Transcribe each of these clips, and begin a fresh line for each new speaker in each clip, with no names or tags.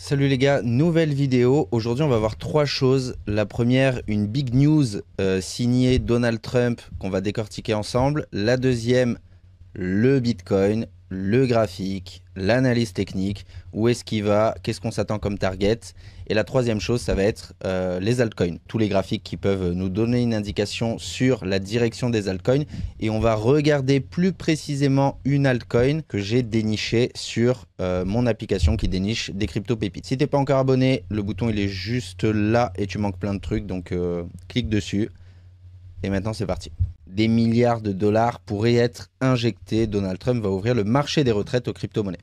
Salut les gars, nouvelle vidéo. Aujourd'hui, on va voir trois choses. La première, une big news signée Donald Trump qu'on va décortiquer ensemble. La deuxième, le Bitcoin, le graphique, l'analyse technique, où est-ce qu'il va, qu'est-ce qu'on s'attend comme target. Et la troisième chose, ça va être les altcoins, tous les graphiques qui peuvent nous donner une indication sur la direction des altcoins. Et on va regarder plus précisément une altcoin que j'ai dénichée sur mon application qui déniche des crypto pépites. Si t'es pas encore abonné, le bouton il est juste là et tu manques plein de trucs, donc clique dessus. Et maintenant c'est parti. Des milliards de dollars pourraient être injectés. Donald Trump va ouvrir le marché des retraites aux crypto-monnaies.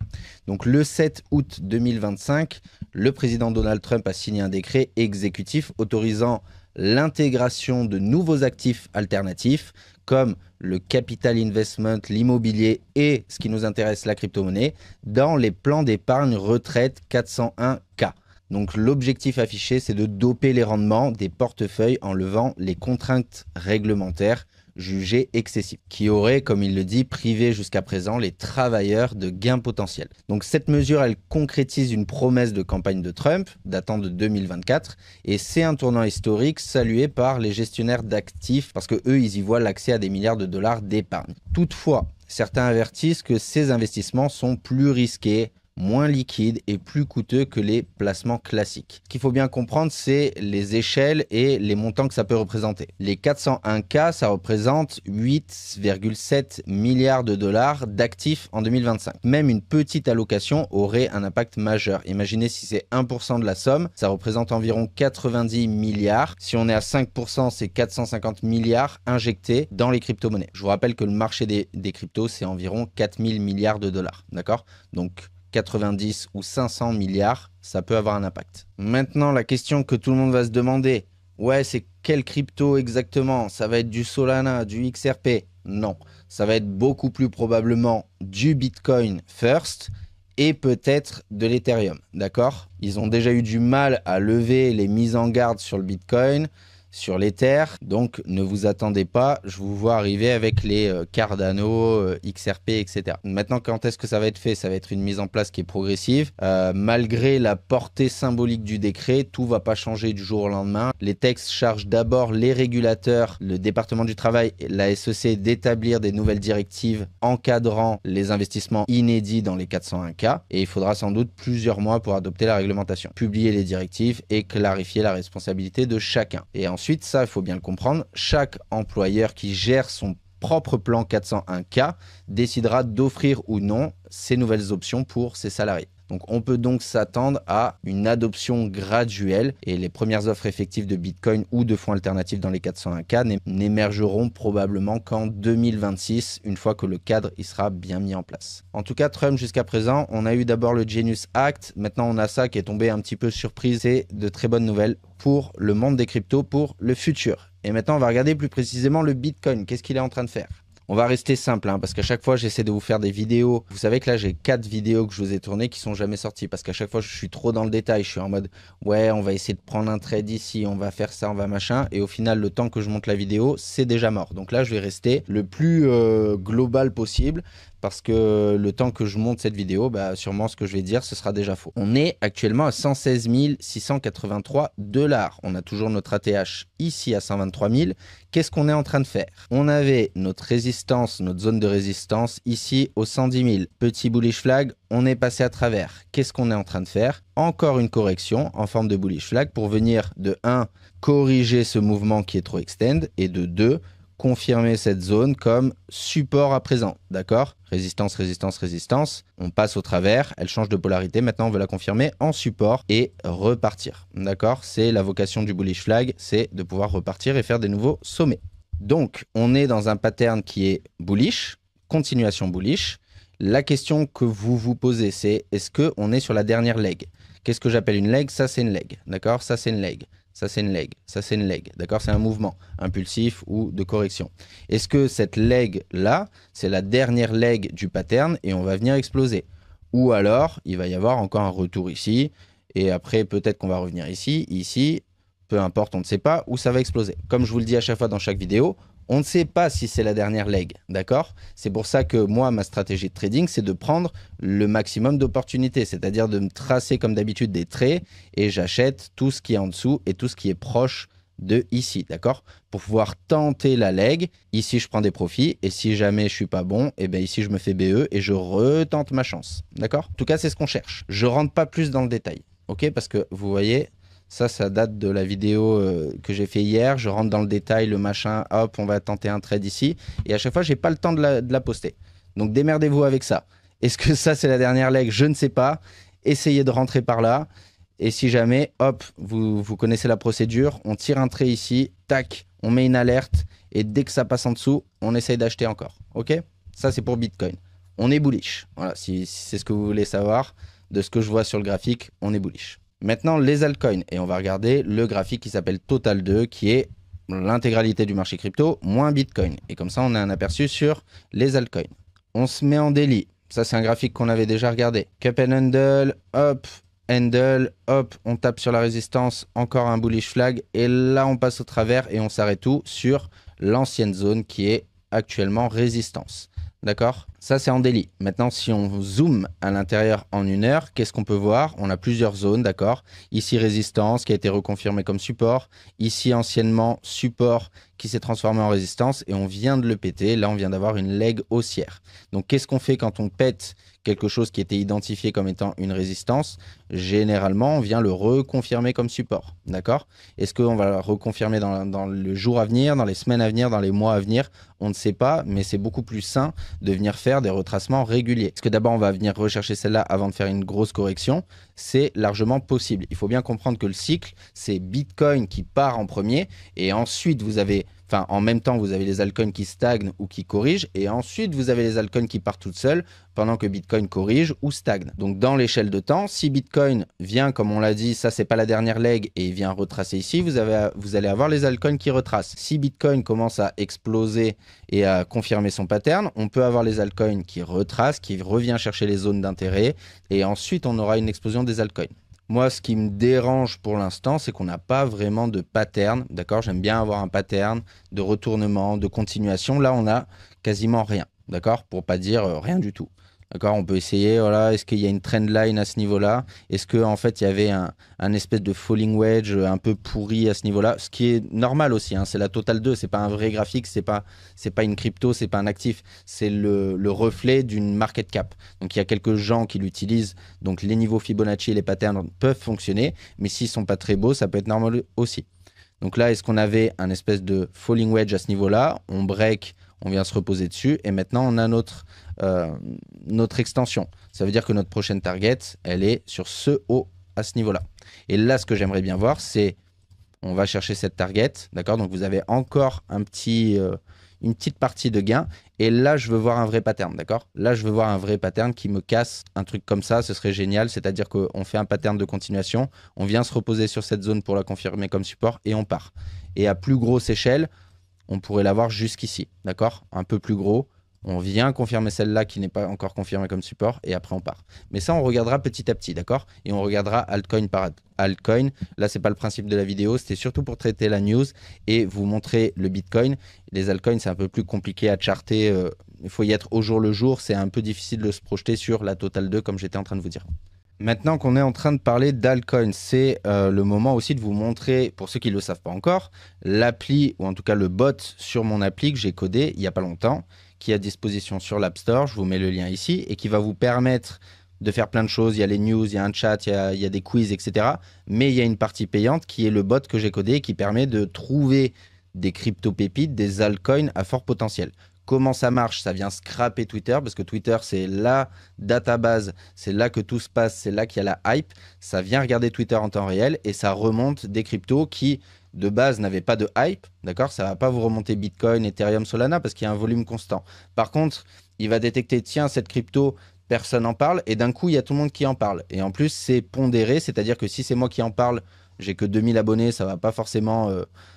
Donc le 7 août 2025, le président Donald Trump a signé un décret exécutif autorisant l'intégration de nouveaux actifs alternatifs comme le capital investment, l'immobilier et, ce qui nous intéresse, la crypto-monnaie, dans les plans d'épargne retraite 401K. Donc l'objectif affiché, c'est de doper les rendements des portefeuilles en levant les contraintes réglementaires jugées excessives, qui auraient, comme il le dit, privé jusqu'à présent les travailleurs de gains potentiels. Donc cette mesure, elle concrétise une promesse de campagne de Trump, datant de 2024, et c'est un tournant historique salué par les gestionnaires d'actifs, parce que eux, ils y voient l'accès à des milliards de dollars d'épargne. Toutefois, certains avertissent que ces investissements sont plus risqués, moins liquide et plus coûteux que les placements classiques. Ce qu'il faut bien comprendre, c'est les échelles et les montants que ça peut représenter. Les 401K, ça représente 8,7 milliards de dollars d'actifs en 2025. Même une petite allocation aurait un impact majeur. Imaginez si c'est 1% de la somme, ça représente environ 90 milliards. Si on est à 5%, c'est 450 milliards injectés dans les crypto-monnaies. Je vous rappelle que le marché des cryptos, c'est environ 4000 milliards de dollars. D'accord? Donc 90 ou 500 milliards, ça peut avoir un impact. Maintenant, la question que tout le monde va se demander, ouais, c'est quel crypto exactement? Ça va être du Solana, du XRP? Non, ça va être beaucoup plus probablement du Bitcoin first et peut-être de l'Ethereum, d'accord? Ils ont déjà eu du mal à lever les mises en garde sur le Bitcoin, sur l'Ether, donc ne vous attendez pas, je vous vois arriver avec les Cardano, XRP, etc. Maintenant, quand est-ce que ça va être fait? Ça va être une mise en place qui est progressive. Malgré la portée symbolique du décret, tout ne va pas changer du jour au lendemain. Les textes chargent d'abord les régulateurs, le département du travail, la SEC, d'établir des nouvelles directives encadrant les investissements inédits dans les 401K. Et il faudra sans doute plusieurs mois pour adopter la réglementation, publier les directives et clarifier la responsabilité de chacun. Et ensuite, ça, il faut bien le comprendre, chaque employeur qui gère son propre plan 401K décidera d'offrir ou non ces nouvelles options pour ses salariés. Donc on peut donc s'attendre à une adoption graduelle et les premières offres effectives de Bitcoin ou de fonds alternatifs dans les 401K n'émergeront probablement qu'en 2026, une fois que le cadre y sera bien mis en place. En tout cas, Trump jusqu'à présent, on a eu d'abord le Genius Act, maintenant on a ça qui est tombé un petit peu surprise. C'est de très bonnes nouvelles pour le monde des cryptos, pour le futur. Et maintenant on va regarder plus précisément le Bitcoin, qu'est-ce qu'il est en train de faire? On va rester simple, parce qu'à chaque fois, j'essaie de vous faire des vidéos. Vous savez que là, j'ai 4 vidéos que je vous ai tournées qui sont jamais sorties parce qu'à chaque fois, je suis trop dans le détail. Je suis en mode, ouais, on va essayer de prendre un trade ici, on va faire ça, on va machin. Et au final, le temps que je monte la vidéo, c'est déjà mort. Donc là, je vais rester le plus global possible parce que le temps que je monte cette vidéo, sûrement ce que je vais dire, ce sera déjà faux. On est actuellement à 116 683 dollars. On a toujours notre ATH ici à 123 000. Qu'est-ce qu'on est en train de faire? On avait notre résistance, notre zone de résistance ici aux 110 000. Petit bullish flag, on est passé à travers. Qu'est-ce qu'on est en train de faire? Encore une correction en forme de bullish flag pour venir de 1, corriger ce mouvement qui est trop extend et de 2, confirmer cette zone comme support à présent, d'accord? Résistance, résistance, résistance, on passe au travers, elle change de polarité, maintenant on veut la confirmer en support et repartir, d'accord? C'est la vocation du bullish flag, c'est de pouvoir repartir et faire des nouveaux sommets. Donc, on est dans un pattern qui est bullish, continuation bullish. La question que vous vous posez, c'est est-ce qu'on est sur la dernière leg? Qu'est-ce que j'appelle une leg? Ça, c'est une leg, d'accord? Ça, c'est une leg. Ça, c'est une leg. Ça, c'est une leg. D'accord? C'est un mouvement impulsif ou de correction. Est-ce que cette leg-là, c'est la dernière leg du pattern et on va venir exploser? Ou alors, il va y avoir encore un retour ici et après, peut-être qu'on va revenir ici, ici, peu importe, on ne sait pas où ça va exploser. Comme je vous le dis à chaque fois dans chaque vidéo, On ne sait pas si c'est la dernière leg, d'accord? C'est pour ça que moi, ma stratégie de trading, c'est de prendre le maximum d'opportunités, c'est-à-dire de me tracer comme d'habitude des traits et j'achète tout ce qui est en dessous et tout ce qui est proche de ici, d'accord? Pour pouvoir tenter la leg, ici je prends des profits et si jamais je suis pas bon, et bien ici je me fais BE et je retente ma chance, d'accord? En tout cas, c'est ce qu'on cherche. Je rentre pas plus dans le détail, ok? Parce que vous voyez, ça date de la vidéo que j'ai fait hier. Je rentre dans le détail, le machin, hop, on va tenter un trade ici. Et à chaque fois, j'ai pas le temps de la poster. Donc démerdez-vous avec ça. Est-ce que ça, c'est la dernière leg? Je ne sais pas. Essayez de rentrer par là. Et si jamais, hop, vous connaissez la procédure, on tire un trait ici, tac, on met une alerte. Et dès que ça passe en dessous, on essaye d'acheter encore. Ok? Ça, c'est pour Bitcoin. On est bullish. Voilà, si c'est ce que vous voulez savoir, de ce que je vois sur le graphique, on est bullish. Maintenant, les altcoins. Et on va regarder le graphique qui s'appelle Total 2, qui est l'intégralité du marché crypto, moins Bitcoin. Et comme ça, on a un aperçu sur les altcoins. On se met en daily. Ça, c'est un graphique qu'on avait déjà regardé. Cup and handle, hop, on tape sur la résistance, encore un bullish flag. Et là, on passe au travers et on s'arrête tout sur l'ancienne zone qui est actuellement résistance. D'accord? Ça, c'est en daily. Maintenant, si on zoome à l'intérieur en une heure, qu'est-ce qu'on peut voir? On a plusieurs zones, d'accord? Ici, résistance qui a été reconfirmée comme support. Ici, anciennement, support qui s'est transformé en résistance et on vient de le péter. Là, on vient d'avoir une leg haussière. Donc, qu'est-ce qu'on fait quand on pète quelque chose qui était identifié comme étant une résistance? Généralement, on vient le reconfirmer comme support, d'accord? Est-ce qu'on va le reconfirmer dans le jour à venir, dans les semaines à venir, dans les mois à venir? On ne sait pas, mais c'est beaucoup plus sain de venir faire des retracements réguliers. Parce que d'abord, on va venir rechercher celle-là avant de faire une grosse correction. C'est largement possible. Il faut bien comprendre que le cycle, c'est Bitcoin qui part en premier et ensuite vous avez... Enfin, en même temps, vous avez les altcoins qui stagnent ou qui corrigent et ensuite, vous avez les altcoins qui partent toutes seules pendant que Bitcoin corrige ou stagne. Donc, dans l'échelle de temps, si Bitcoin vient, comme on l'a dit, ça, c'est pas la dernière leg et il vient retracer ici, vous allez avoir les altcoins qui retracent. Si Bitcoin commence à exploser et à confirmer son pattern, on peut avoir les altcoins qui retracent, qui revient chercher les zones d'intérêt et ensuite, on aura une explosion des altcoins. Moi, ce qui me dérange pour l'instant, c'est qu'on n'a pas vraiment de pattern, d'accord? J'aime bien avoir un pattern de retournement, de continuation. Là, on n'a quasiment rien, d'accord? Pour pas dire rien du tout. D'accord, on peut essayer, voilà, est-ce qu'il y a une trend line à ce niveau-là? Est-ce qu'en fait, il y avait un espèce de falling wedge un peu pourri à ce niveau-là? Ce qui est normal aussi, hein, c'est la Total 2, c'est pas un vrai graphique, c'est pas une crypto, c'est pas un actif, c'est le reflet d'une market cap. Donc, il y a quelques gens qui l'utilisent, donc les niveaux Fibonacci et les patterns peuvent fonctionner, mais s'ils sont pas très beaux, ça peut être normal aussi. Donc là, est-ce qu'on avait un espèce de falling wedge à ce niveau-là? On break, on vient se reposer dessus, et maintenant, on a notre extension. Ça veut dire que notre prochaine target, elle est sur ce haut à ce niveau-là. Et là, ce que j'aimerais bien voir, c'est, on va chercher cette target, d'accord? Donc, vous avez encore une petite partie de gain. Et là, je veux voir un vrai pattern, d'accord? Là, je veux voir un vrai pattern qui me casse un truc comme ça. Ce serait génial. C'est-à-dire qu'on fait un pattern de continuation. On vient se reposer sur cette zone pour la confirmer comme support et on part. Et à plus grosse échelle, on pourrait l'avoir jusqu'ici, d'accord? Un peu plus gros. On vient confirmer celle-là qui n'est pas encore confirmée comme support et après on part. Mais ça, on regardera petit à petit, d'accord? Et on regardera altcoin par altcoin. Là, c'est pas le principe de la vidéo. C'était surtout pour traiter la news et vous montrer le Bitcoin. Les altcoins, c'est un peu plus compliqué à charter. Il faut y être au jour le jour. C'est un peu difficile de se projeter sur la Total 2 comme j'étais en train de vous dire. Maintenant qu'on est en train de parler d'altcoin, c'est le moment aussi de vous montrer, pour ceux qui ne le savent pas encore, l'appli, ou en tout cas le bot sur mon appli que j'ai codé il n'y a pas longtemps, qui est à disposition sur l'App Store, je vous mets le lien ici, et qui va vous permettre de faire plein de choses. Il y a les news, il y a un chat, il y a des quiz, etc. Mais il y a une partie payante qui est le bot que j'ai codé et qui permet de trouver des crypto-pépites, des altcoins à fort potentiel. Comment ça marche? Ça vient scraper Twitter, parce que Twitter, c'est la database, c'est là que tout se passe, c'est là qu'il y a la hype. Ça vient regarder Twitter en temps réel et ça remonte des cryptos qui, de base, n'avaient pas de hype, d'accord? Ça ne va pas vous remonter Bitcoin, Ethereum, Solana, parce qu'il y a un volume constant. Par contre, il va détecter, tiens, cette crypto, personne n'en parle, et d'un coup, il y a tout le monde qui en parle. Et en plus, c'est pondéré, c'est-à-dire que si c'est moi qui en parle, j'ai que 2000 abonnés, ça ne va pas forcément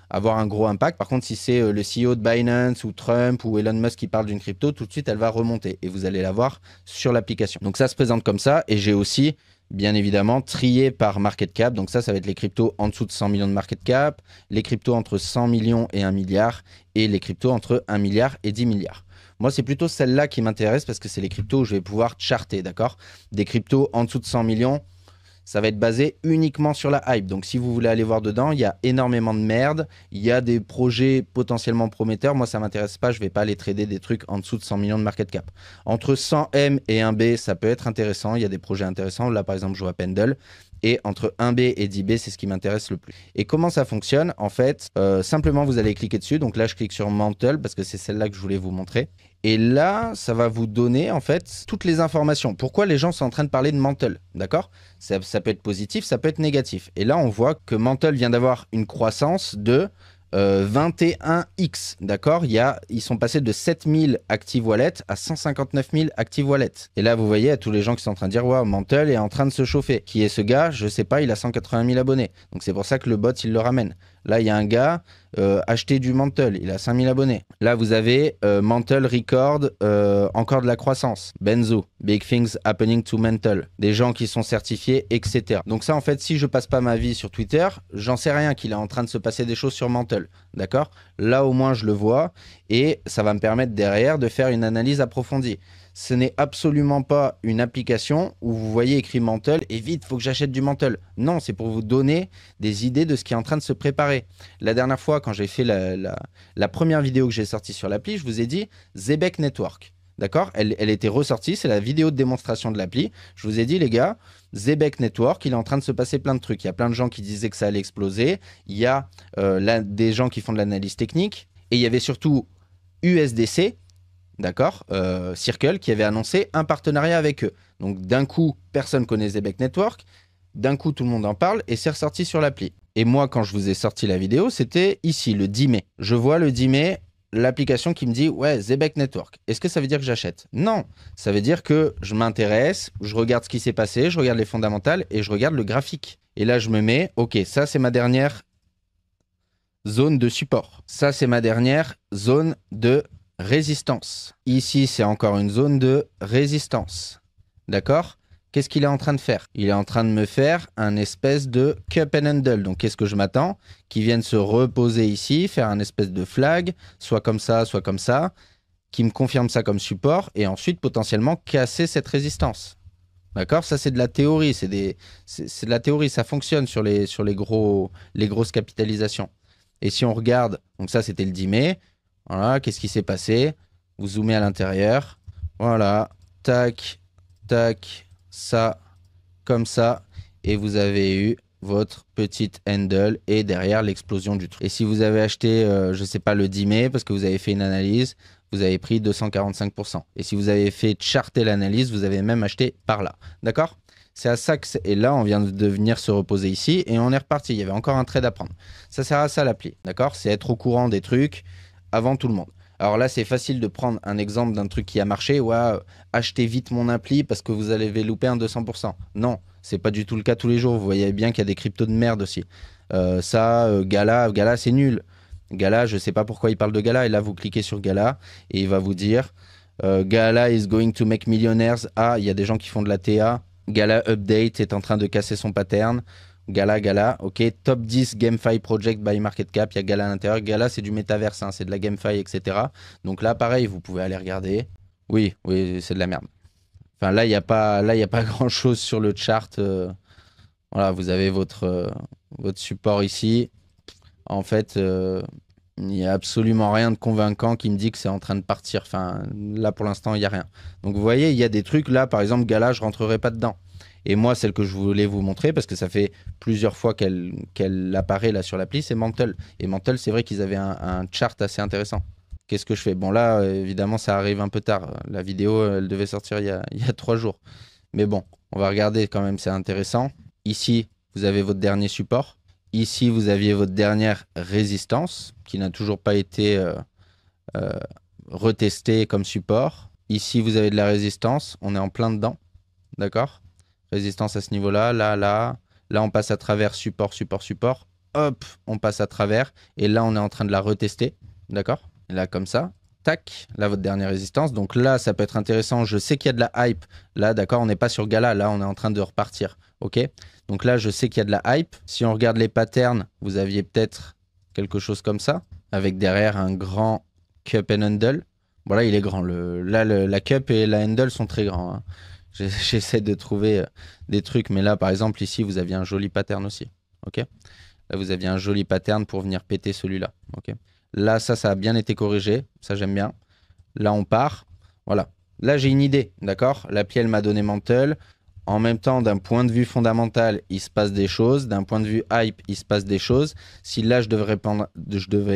avoir un gros impact. Par contre, si c'est le CEO de Binance ou Trump ou Elon Musk qui parle d'une crypto, tout de suite, elle va remonter et vous allez la voir sur l'application. Donc ça se présente comme ça. Et j'ai aussi bien évidemment, triés par market cap. Donc ça va être les cryptos en dessous de 100 millions de market cap, les cryptos entre 100 millions et 1 milliard, et les cryptos entre 1 milliard et 10 milliards. Moi, c'est plutôt celle-là qui m'intéresse parce que c'est les cryptos où je vais pouvoir charter, d'accord? Des cryptos en dessous de 100 millions, ça va être basé uniquement sur la hype. Donc, si vous voulez aller voir dedans, il y a énormément de merde. Il y a des projets potentiellement prometteurs. Moi, ça ne m'intéresse pas. Je ne vais pas aller trader des trucs en dessous de 100 millions de market cap. Entre 100 M et 1 B, ça peut être intéressant. Il y a des projets intéressants. Là, par exemple, je vois Pendle. Et entre 1B et 10B, c'est ce qui m'intéresse le plus. Et comment ça fonctionne? En fait, simplement, vous allez cliquer dessus. Donc là, je clique sur Mantle parce que c'est celle-là que je voulais vous montrer. Et là, ça va vous donner en fait toutes les informations. Pourquoi les gens sont en train de parler de Mantle, d'accord? Ça peut être positif, ça peut être négatif. Et là, on voit que Mantle vient d'avoir une croissance de 21x, d'accord? Ils sont passés de 7000 active wallets à 159 000 active wallets. Et là, vous voyez à tous les gens qui sont en train de dire « Waouh, Mantle est en train de se chauffer ». Qui est ce gars? Je sais pas, il a 180 000 abonnés. Donc c'est pour ça que le bot, il le ramène. Là, il y a un gars, acheter du Mantle, il a 5000 abonnés. Là, vous avez Mantle Record, encore de la croissance. Benzo, Big Things Happening to Mantle. Des gens qui sont certifiés, etc. Donc ça, en fait, si je passe pas ma vie sur Twitter, j'en sais rien qu'il est en train de se passer des choses sur Mantle. D'accord? Là, au moins, je le vois et ça va me permettre derrière de faire une analyse approfondie. Ce n'est absolument pas une application où vous voyez écrit Mantle et vite, il faut que j'achète du Mantle. Non, c'est pour vous donner des idées de ce qui est en train de se préparer. La dernière fois, quand j'ai fait la première vidéo que j'ai sortie sur l'appli, je vous ai dit Zebec Network. D'accord? Elle était ressortie, c'est la vidéo de démonstration de l'appli. Je vous ai dit, les gars, Zebec Network, il est en train de se passer plein de trucs. Il y a plein de gens qui disaient que ça allait exploser. Il y a des gens qui font de l'analyse technique. Et il y avait surtout USDC, d'accord, Circle, qui avait annoncé un partenariat avec eux. Donc d'un coup, personne connaît Zebec Network. D'un coup, tout le monde en parle et c'est ressorti sur l'appli. Et moi, quand je vous ai sorti la vidéo, c'était ici, le 10 mai. Je vois le 10 mai l'application qui me dit « Ouais, Zebec Network ». Est-ce que ça veut dire que j'achète? Non. Ça veut dire que je m'intéresse, je regarde ce qui s'est passé, je regarde les fondamentales et je regarde le graphique. Et là, je me mets « Ok, ça, c'est ma dernière zone de support. Ça, c'est ma dernière zone de résistance. Ici, c'est encore une zone de résistance. D'accord? Qu'est-ce qu'il est en train de faire? Il est en train de me faire un espèce de cup and handle. Donc, qu'est-ce que je m'attends? Qu'il vienne se reposer ici, faire un espèce de flag, soit comme ça, qui me confirme ça comme support, et ensuite, potentiellement, casser cette résistance. D'accord? Ça, c'est de la théorie. C'est de la théorie. Ça fonctionne sur les grosses capitalisations. Et si on regarde, donc ça, c'était le 10 mai. Voilà, qu'est-ce qui s'est passé? Vous zoomez à l'intérieur. Voilà, tac, tac, ça, comme ça. Et vous avez eu votre petite handle et derrière l'explosion du truc. Et si vous avez acheté, je ne sais pas, le 10 mai, parce que vous avez fait une analyse, vous avez pris 245%. Et si vous avez fait charter l'analyse, vous avez même acheté par là. D'accord? C'est à ça que et là, on vient de venir se reposer ici et on est reparti. Il y avait encore un trade à prendre. Ça sert à ça l'appli. D'accord? C'est être au courant des trucs avant tout le monde. Alors là, c'est facile de prendre un exemple d'un truc qui a marché. Ouais, achetez vite mon appli parce que vous allez louper un 200%. Non, c'est pas du tout le cas tous les jours. Vous voyez bien qu'il y a des cryptos de merde aussi. Gala, c'est nul. Gala, je sais pas pourquoi il parle de Gala. Et là, vous cliquez sur Gala et il va vous dire Gala is going to make millionaires. Ah, il y a des gens qui font de la TA. Gala Update est en train de casser son pattern. Gala, ok. Top 10 GameFi Project by Market Cap. Il y a Gala à l'intérieur. Gala, c'est du métaverse, hein, c'est de la GameFi, etc. Donc là, pareil, vous pouvez aller regarder. Oui, c'est de la merde. Enfin, là, il n'y a pas grand-chose sur le chart. Voilà, vous avez votre support ici. En fait, il n'y a absolument rien de convaincant qui me dit que c'est en train de partir. Enfin, là, pour l'instant, il n'y a rien. Donc, vous voyez, il y a des trucs. Là, par exemple, Gala, je ne rentrerai pas dedans. Et moi, celle que je voulais vous montrer, parce que ça fait plusieurs fois qu'elle apparaît là sur l'appli, c'est Mantle. Et Mantle, c'est vrai qu'ils avaient un chart assez intéressant. Qu'est-ce que je fais? Bon, là, évidemment, ça arrive un peu tard. La vidéo, elle devait sortir il y a 3 jours. Mais bon, on va regarder quand même, c'est intéressant. Ici, vous avez votre dernier support. Ici, vous aviez votre dernière résistance, qui n'a toujours pas été retestée comme support. Ici, vous avez de la résistance. On est en plein dedans. D'accord? Résistance à ce niveau-là, là, on passe à travers support. Hop, on passe à travers. Et là, on est en train de la retester. D'accord? Là, comme ça. Tac, là, votre dernière résistance. Donc là, ça peut être intéressant. Je sais qu'il y a de la hype. Là, d'accord, on n'est pas sur Gala. Là, on est en train de repartir. OK? Donc là, je sais qu'il y a de la hype. Si on regarde les patterns, vous aviez peut-être quelque chose comme ça, avec derrière un grand cup and handle. Voilà, il est grand. La cup et la handle sont très grands. Hein. J'essaie de trouver des trucs. Mais là, par exemple, ici, vous aviez un joli pattern aussi. OK? Là, vous aviez un joli pattern pour venir péter celui-là. OK? Là, ça a bien été corrigé. Ça, j'aime bien. Là, on part. Voilà. Là, j'ai une idée, d'accord? L'appli, elle m'a donné Mantle. En même temps, d'un point de vue fondamental, il se passe des choses. D'un point de vue hype, il se passe des choses. Si là, je devais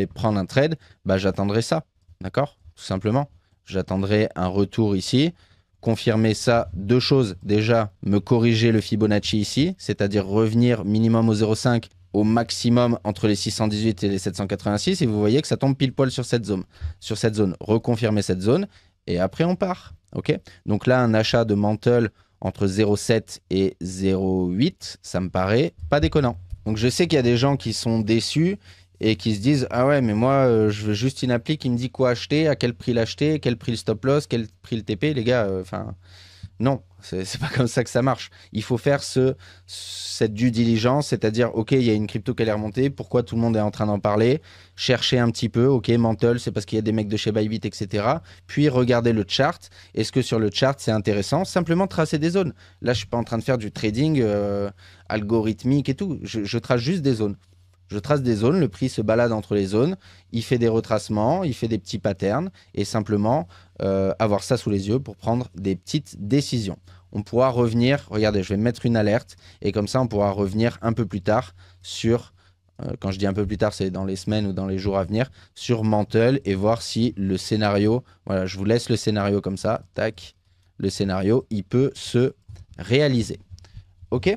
prendre un trade, bah, j'attendrai ça, d'accord? Tout simplement. J'attendrai un retour ici. Confirmer ça, deux choses. Déjà, me corriger le Fibonacci ici, c'est-à-dire revenir minimum au 0,5, au maximum entre les 618 et les 786, et vous voyez que ça tombe pile poil sur cette zone. Sur cette zone, reconfirmer cette zone, et après on part. Ok. Donc là, un achat de Mantle entre 0,7 et 0,8, ça me paraît pas déconnant. Donc je sais qu'il y a des gens qui sont déçus et qui se disent « Ah ouais, mais moi, je veux juste une appli qui me dit quoi acheter, à quel prix l'acheter, quel prix le stop loss, quel prix le TP. » Les gars, enfin... non, c'est pas comme ça que ça marche. Il faut faire cette due diligence, c'est-à-dire, OK, il y a une crypto qui est remontée, pourquoi tout le monde est en train d'en parler? Chercher un petit peu, OK, Mantle, c'est parce qu'il y a des mecs de chez Bybit, etc. Puis regarder le chart. Est-ce que sur le chart, c'est intéressant? Simplement tracer des zones. Là, je suis pas en train de faire du trading algorithmique et tout. Je trace juste des zones. Je trace des zones, le prix se balade entre les zones, il fait des retracements, il fait des petits patterns, et simplement avoir ça sous les yeux pour prendre des petites décisions. On pourra revenir, regardez, je vais mettre une alerte, et comme ça on pourra revenir un peu plus tard sur, quand je dis un peu plus tard, c'est dans les semaines ou dans les jours à venir, sur Mantle, et voir si le scénario, voilà, je vous laisse le scénario comme ça, tac, le scénario, il peut se réaliser. OK?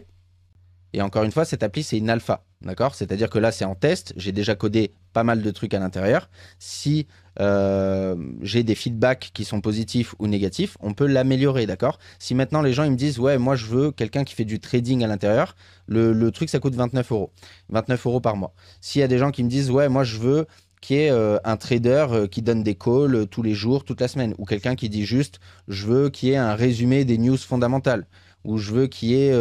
Et encore une fois, cette appli, c'est une alpha. D'accord? C'est-à-dire que là, c'est en test. J'ai déjà codé pas mal de trucs à l'intérieur. Si j'ai des feedbacks qui sont positifs ou négatifs, on peut l'améliorer. D'accord? Si maintenant les gens ils me disent, ouais, moi je veux quelqu'un qui fait du trading à l'intérieur, le truc, ça coûte 29 euros. 29 euros par mois. S'il y a des gens qui me disent, ouais, moi je veux qu'il y ait un trader qui donne des calls tous les jours, toute la semaine, ou quelqu'un qui dit juste, je veux qu'il y ait un résumé des news fondamentales, ou je veux qu'il y ait...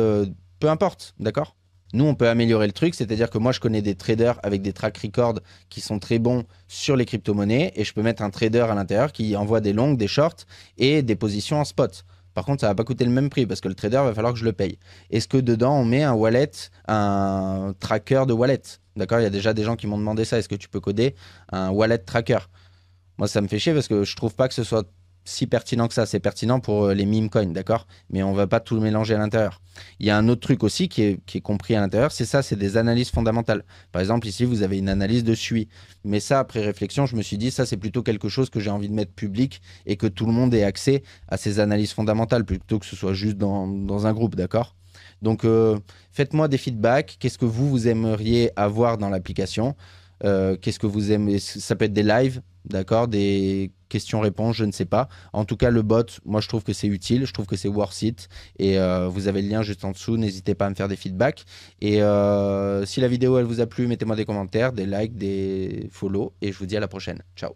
peu importe, d'accord? Nous, on peut améliorer le truc, c'est-à-dire que moi, je connais des traders avec des track records qui sont très bons sur les crypto-monnaies et je peux mettre un trader à l'intérieur qui envoie des longues, des shorts et des positions en spot. Par contre, ça va pas coûter le même prix parce que le trader, va falloir que je le paye. Est-ce que dedans, on met un wallet, un tracker de wallet? D'accord? Il y a déjà des gens qui m'ont demandé ça. Est-ce que tu peux coder un wallet tracker? Moi, ça me fait chier parce que je trouve pas que ce soit si pertinent que ça. C'est pertinent pour les meme coins, d'accord? Mais on va pas tout mélanger à l'intérieur. Il y a un autre truc aussi qui est compris à l'intérieur, c'est ça, c'est des analyses fondamentales. Par exemple, ici, vous avez une analyse de SUI. Mais ça, après réflexion, je me suis dit, ça, c'est plutôt quelque chose que j'ai envie de mettre public et que tout le monde ait accès à ces analyses fondamentales plutôt que ce soit juste dans un groupe, d'accord? Donc, faites-moi des feedbacks. Qu'est-ce que vous aimeriez avoir dans l'application? Qu'est-ce que vous aimez? Ça peut être des lives, d'accord, des questions-réponses, je ne sais pas. En tout cas, le bot, moi, je trouve que c'est utile, je trouve que c'est worth it. Et vous avez le lien juste en dessous, n'hésitez pas à me faire des feedbacks. Et si la vidéo, elle vous a plu, mettez-moi des commentaires, des likes, des follow. Et je vous dis à la prochaine. Ciao.